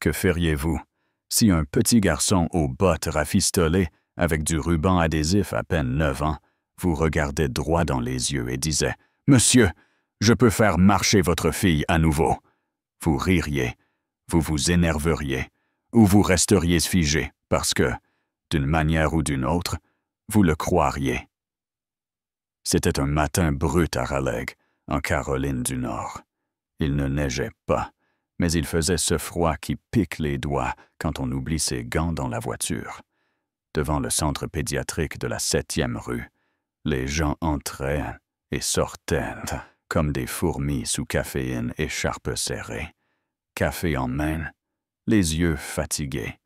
Que feriez-vous si un petit garçon aux bottes rafistolées, avec du ruban adhésif à peine 9 ans, vous regardait droit dans les yeux et disait « Monsieur, je peux faire marcher votre fille à nouveau ». Vous ririez, vous vous énerveriez, ou vous resteriez figé parce que, d'une manière ou d'une autre, vous le croiriez. C'était un matin brut à Raleigh, en Caroline du Nord. Il ne neigeait pas, mais il faisait ce froid qui pique les doigts quand on oublie ses gants dans la voiture. Devant le centre pédiatrique de la 7e rue, les gens entraient et sortaient comme des fourmis sous caféine, écharpe serrée, café en main, les yeux fatigués,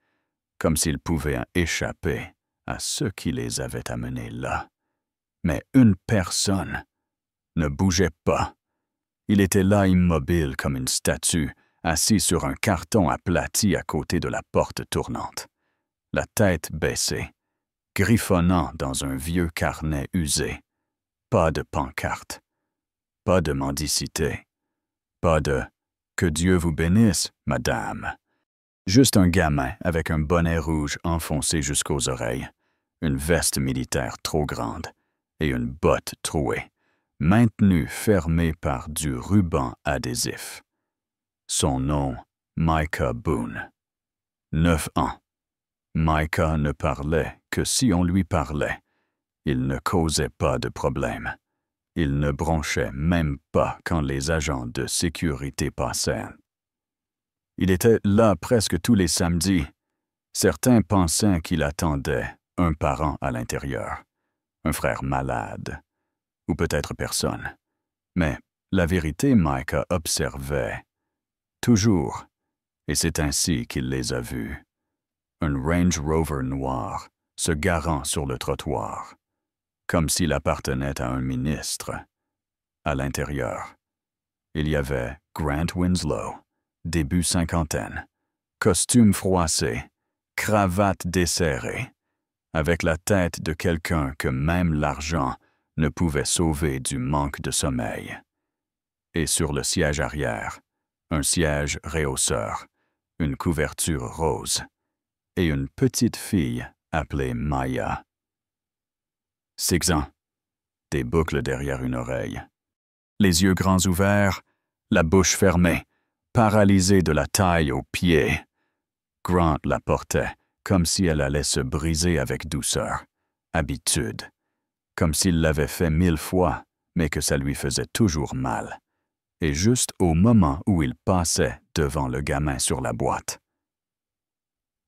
comme s'ils pouvaient échapper à ceux qui les avaient amenés là. Mais une personne ne bougeait pas. Il était là immobile comme une statue, assis sur un carton aplati à côté de la porte tournante, la tête baissée, griffonnant dans un vieux carnet usé. Pas de pancarte, pas de mendicité, pas de « Que Dieu vous bénisse, madame ». Juste un gamin avec un bonnet rouge enfoncé jusqu'aux oreilles, une veste militaire trop grande et une botte trouée, maintenue fermée par du ruban adhésif. Son nom, Micah Boone. 9 ans. Micah ne parlait que si on lui parlait. Il ne causait pas de problème. Il ne bronchait même pas quand les agents de sécurité passaient. Il était là presque tous les samedis. Certains pensaient qu'il attendait un parent à l'intérieur, un frère malade, ou peut-être personne. Mais la vérité, Micah observait, toujours, et c'est ainsi qu'il les a vus. Un Range Rover noir se garant sur le trottoir, comme s'il appartenait à un ministre. À l'intérieur, il y avait Grant Winslow, début cinquantaine, costume froissé, cravate desserrée, avec la tête de quelqu'un que même l'argent ne pouvait sauver du manque de sommeil. Et sur le siège arrière, un siège réhausseur, une couverture rose, et une petite fille appelée Maya. 6 ans, des boucles derrière une oreille, les yeux grands ouverts, la bouche fermée, paralysée de la taille aux pieds. Grant la portait comme si elle allait se briser avec douceur, habitude, comme s'il l'avait fait 1000 fois, mais que ça lui faisait toujours mal, et juste au moment où il passait devant le gamin sur la boîte.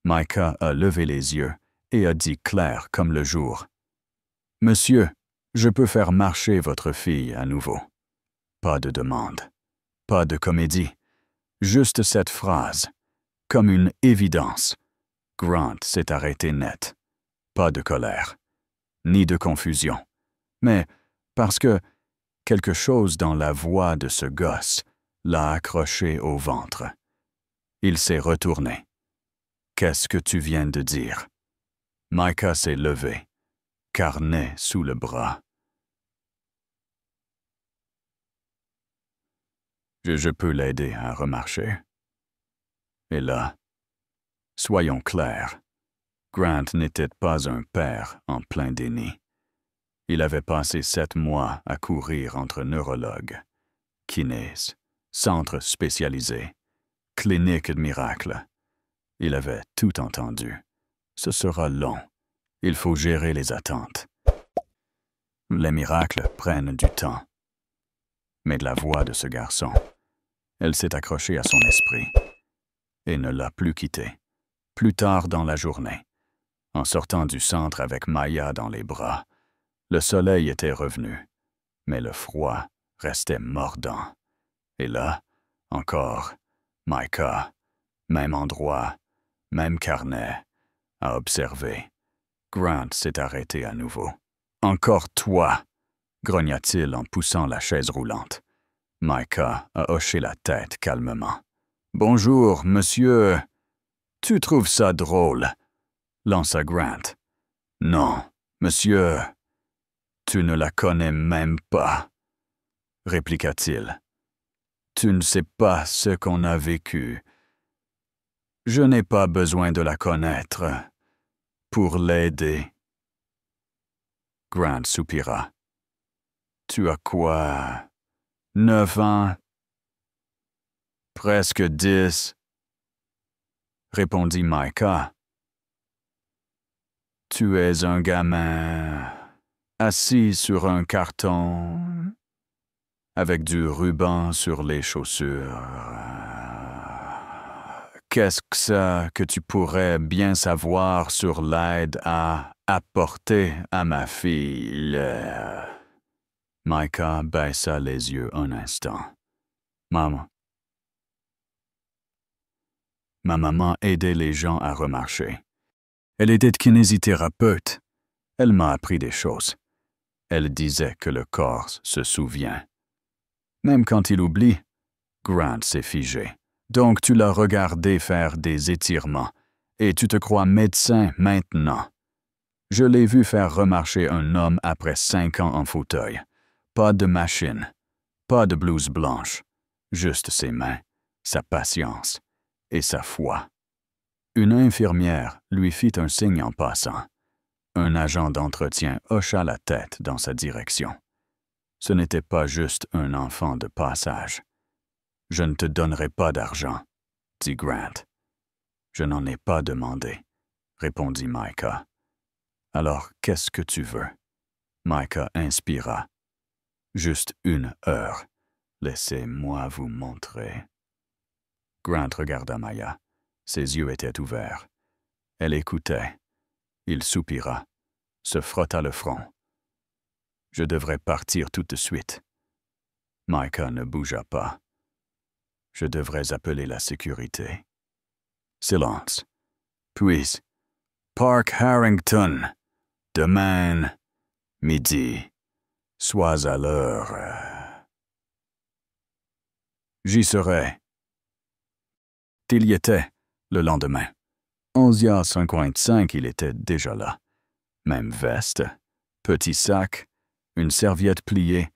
Micah a levé les yeux et a dit clair comme le jour, « Monsieur, je peux faire marcher votre fille à nouveau. » Pas de demande, pas de comédie, juste cette phrase, comme une évidence. Grant s'est arrêté net. Pas de colère, ni de confusion, mais parce que quelque chose dans la voix de ce gosse l'a accroché au ventre. Il s'est retourné. « Qu'est-ce que tu viens de dire? » Micah s'est levé, carnet sous le bras. Je peux l'aider à remarcher. Et là, soyons clairs, Grant n'était pas un père en plein déni. Il avait passé 7 mois à courir entre neurologues, kinés, centres spécialisés, cliniques de miracles. Il avait tout entendu. Ce sera long. Il faut gérer les attentes. Les miracles prennent du temps. Mais de la voix de ce garçon, elle s'est accrochée à son esprit et ne l'a plus quitté. Plus tard dans la journée, en sortant du centre avec Maya dans les bras, le soleil était revenu, mais le froid restait mordant. Et là, encore, Micah, même endroit, même carnet, a observé. Grant s'est arrêté à nouveau. « Encore toi !» grogna-t-il en poussant la chaise roulante. Micah a hoché la tête calmement. « Bonjour, monsieur. Tu trouves ça drôle? » lança Grant. « Non, monsieur. Tu ne la connais même pas, » répliqua-t-il. « Tu ne sais pas ce qu'on a vécu. Je n'ai pas besoin de la connaître pour l'aider. Grant soupira. Tu as quoi? 9 ans? Presque 10, répondit Micah. Tu es un gamin assis sur un carton avec du ruban sur les chaussures. Qu'est-ce que ça que tu pourrais bien savoir sur l'aide à apporter à ma fille? Micah baissa les yeux un instant. Ma maman aidait les gens à remarcher. Elle était kinésithérapeute. Elle m'a appris des choses. Elle disait que le corps se souvient. Même quand il oublie, Grant s'est figé. Donc tu l'as regardé faire des étirements, et tu te crois médecin maintenant. Je l'ai vu faire remarcher un homme après 5 ans en fauteuil. Pas de machine, pas de blouse blanche, juste ses mains, sa patience et sa foi. Une infirmière lui fit un signe en passant. Un agent d'entretien hocha la tête dans sa direction. Ce n'était pas juste un enfant de passage. « Je ne te donnerai pas d'argent, » dit Grant. « Je n'en ai pas demandé, » répondit Micah. « Alors, qu'est-ce que tu veux? » Micah inspira. « Juste 1 heure. Laissez-moi vous montrer. » Grant regarda Maya. Ses yeux étaient ouverts. Elle écoutait. Il soupira, se frotta le front. « Je devrais partir tout de suite. » Micah ne bougea pas. « Je devrais appeler la sécurité. » Silence. Puis, « Park Harrington. Demain, midi. Sois à l'heure. » J'y serai. Il y était, le lendemain. 11h55, il était déjà là. Même veste, petit sac, une serviette pliée,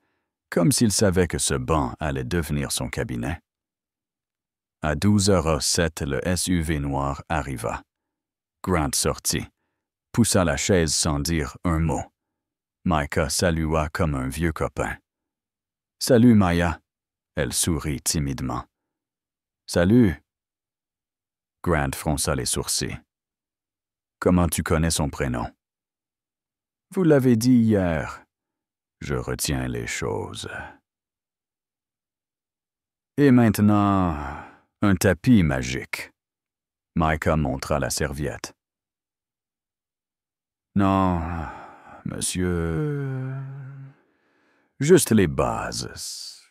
comme s'il savait que ce banc allait devenir son cabinet. À 12h07, le SUV noir arriva. Grant sortit, poussa la chaise sans dire un mot. Micah salua comme un vieux copain. « Salut, Maya. » Elle sourit timidement. « Salut. » Grant fronça les sourcils. « Comment tu connais son prénom? »« Vous l'avez dit hier. Je retiens les choses. » Et maintenant, un tapis magique. Micah montra la serviette. « Non, monsieur. Juste les bases. »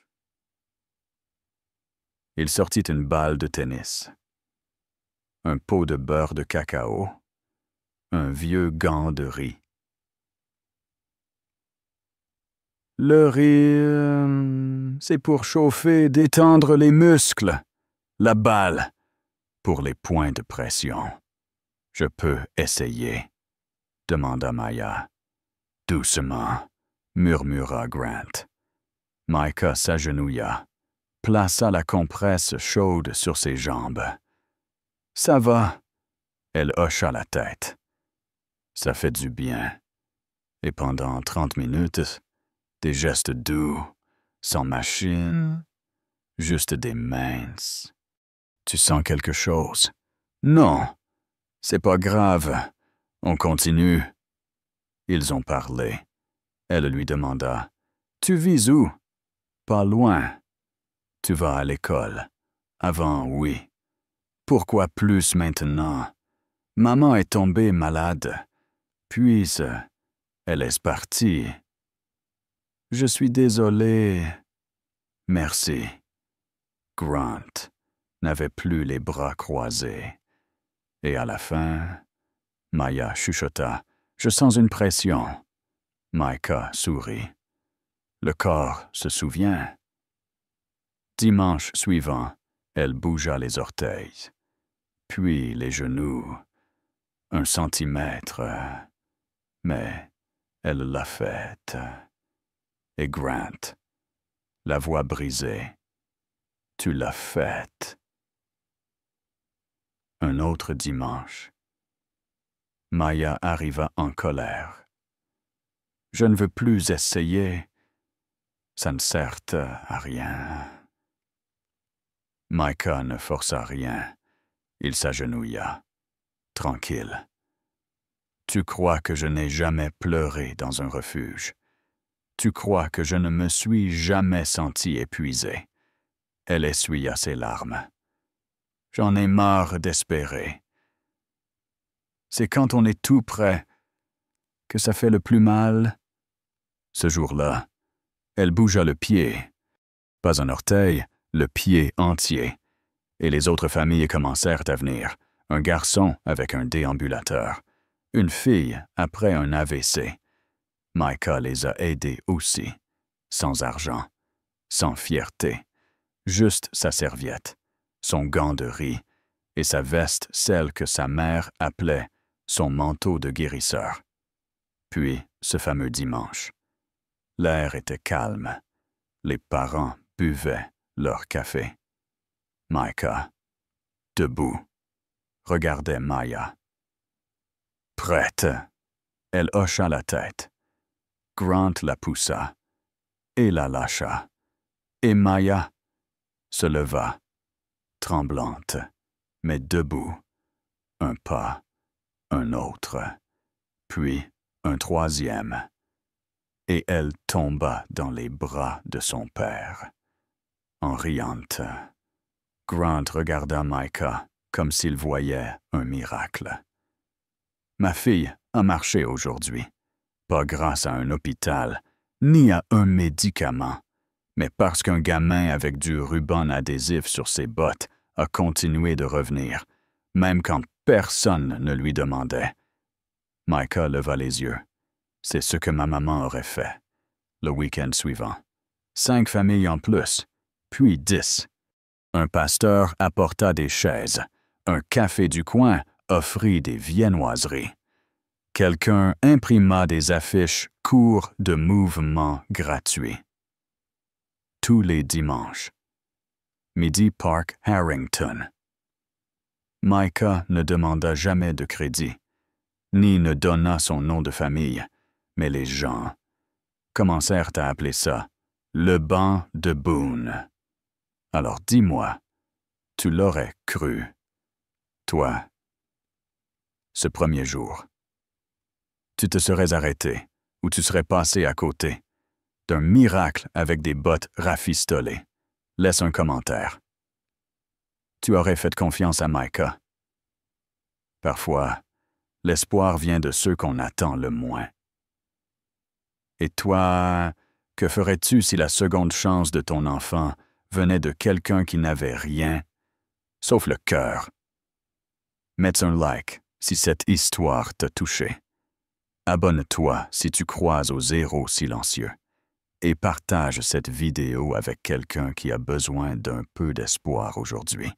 Il sortit une balle de tennis, un pot de beurre de cacao, un vieux gant de riz. Le riz, c'est pour chauffer, détendre les muscles. La balle, pour les points de pression. Je peux essayer, demanda Maya. Doucement, murmura Grant. Micah s'agenouilla, plaça la compresse chaude sur ses jambes. Ça va. Elle hocha la tête. Ça fait du bien. Et pendant 30 minutes, des gestes doux, sans machine, juste des mains. Tu sens quelque chose? Non, c'est pas grave. On continue. Ils ont parlé. Elle lui demanda, « Tu vis où? » « Pas loin. »« Tu vas à l'école. » « Avant, oui. »« Pourquoi plus maintenant? » « Maman est tombée malade. Puis, elle est partie. »« Je suis désolé. »« Merci. » Grant n'avait plus les bras croisés. Et à la fin, Maya chuchota, « Je sens une pression. » Micah sourit. Le corps se souvient. Dimanche suivant, elle bougea les orteils, puis les genoux, 1 centimètre, mais elle l'a faite. Et Grant, la voix brisée, « Tu l'as faite. » Un autre dimanche. Maya arriva en colère. « Je ne veux plus essayer. Ça ne sert à rien. » Micah ne força rien. Il s'agenouilla. Tranquille. « Tu crois que je n'ai jamais pleuré dans un refuge. Tu crois que je ne me suis jamais senti épuisé. » Elle essuya ses larmes. « J'en ai marre d'espérer. C'est quand on est tout près que ça fait le plus mal. » Ce jour-là, elle bougea le pied. Pas un orteil, le pied entier. Et les autres familles commencèrent à venir. Un garçon avec un déambulateur. Une fille après un AVC. Micah les a aidés aussi. Sans argent. Sans fierté. Juste sa serviette. Son gant de riz. Et sa veste, celle que sa mère appelait son manteau de guérisseur. Puis, ce fameux dimanche. L'air était calme. Les parents buvaient leur café. Micah, debout, regardait Maya. Prête. Elle hocha la tête. Grant la poussa et la lâcha. Et Maya se leva, tremblante, mais debout. Un pas, un autre, puis un troisième. Et elle tomba dans les bras de son père. En riant, Grant regarda Micah comme s'il voyait un miracle. « Ma fille a marché aujourd'hui, pas grâce à un hôpital, ni à un médicament, mais parce qu'un gamin avec du ruban adhésif sur ses bottes a continué de revenir, même quand personne ne lui demandait. » Micah leva les yeux. C'est ce que ma maman aurait fait. Le week-end suivant. 5 familles en plus, puis 10. Un pasteur apporta des chaises. Un café du coin offrit des viennoiseries. Quelqu'un imprima des affiches cours de mouvement gratuits. Tous les dimanches. Midi Park Harrington. Micah ne demanda jamais de crédit, ni ne donna son nom de famille. Mais les gens commencèrent à appeler ça « le banc de Boone ». Alors dis-moi, tu l'aurais cru, toi, ce premier jour. Tu te serais arrêté, ou tu serais passé à côté, d'un miracle avec des bottes rafistolées. Laisse un commentaire. Tu aurais fait confiance à Micah. Parfois, l'espoir vient de ceux qu'on attend le moins. Et toi, que ferais-tu si la seconde chance de ton enfant venait de quelqu'un qui n'avait rien, sauf le cœur? Mets un like si cette histoire t'a touché. Abonne-toi si tu crois aux héros silencieux. Et partage cette vidéo avec quelqu'un qui a besoin d'un peu d'espoir aujourd'hui.